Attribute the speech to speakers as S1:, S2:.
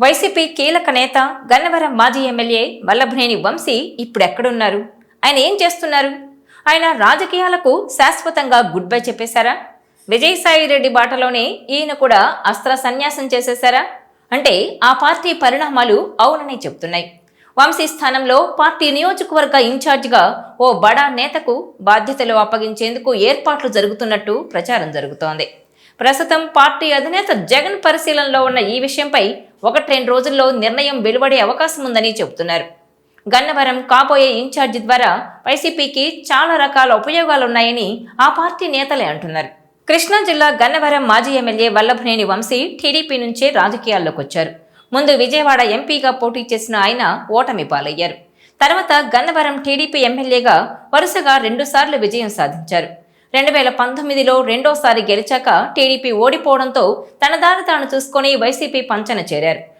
S1: YCP కీలక నేత గన్నవరం మాజీ ఎమ్మెల్యే వల్లభనేని వంశీ ఇప్పుడు ఎక్కడున్నారు? ఆయన ఏం చేస్తున్నారు? ఆయన రాజకీయాలకు శాశ్వతంగా గుడ్ బై చెప్పేశారా? విజయసాయిరెడ్డి బాటలోనే ఈయన కూడా అస్త్ర సన్యాసం చేసేశారా? అంటే ఆ పార్టీ పరిణామాలు అవునని చెప్తున్నాయి. వంశీ స్థానంలో పార్టీ నియోజకవర్గ ఇన్ఛార్జిగా ఓ బడా నేతకు బాధ్యతలు అప్పగించేందుకు ఏర్పాట్లు జరుగుతున్నట్టు ప్రచారం జరుగుతోంది. ప్రస్తుతం పార్టీ అధినేత జగన్ పరిశీలనలో ఉన్న ఈ విషయంపై 1-2 రోజుల్లో నిర్ణయం వెలువడే అవకాశం ఉందని చెబుతున్నారు. గన్నవరం కాబోయే ఇన్ఛార్జి ద్వారా వైసీపీకి చాలా రకాల ఉపయోగాలున్నాయని ఆ పార్టీ నేతలే అంటున్నారు. కృష్ణా జిల్లా గన్నవరం మాజీ ఎమ్మెల్యే వల్లభనేని వంశీ టీడీపీ నుంచే రాజకీయాల్లోకి వచ్చారు. ముందు విజయవాడ ఎంపీగా పోటీ చేసిన ఆయన ఓటమి పాలయ్యారు. తర్వాత గన్నవరం టీడీపీ ఎమ్మెల్యేగా వరుసగా 2 సార్లు విజయం సాధించారు. 2019లో రెండోసారి గెలిచాక టీడీపీ ఓడిపోవడంతో తన దారి తాను చూసుకొని వైసీపీ పంచన చేరారు.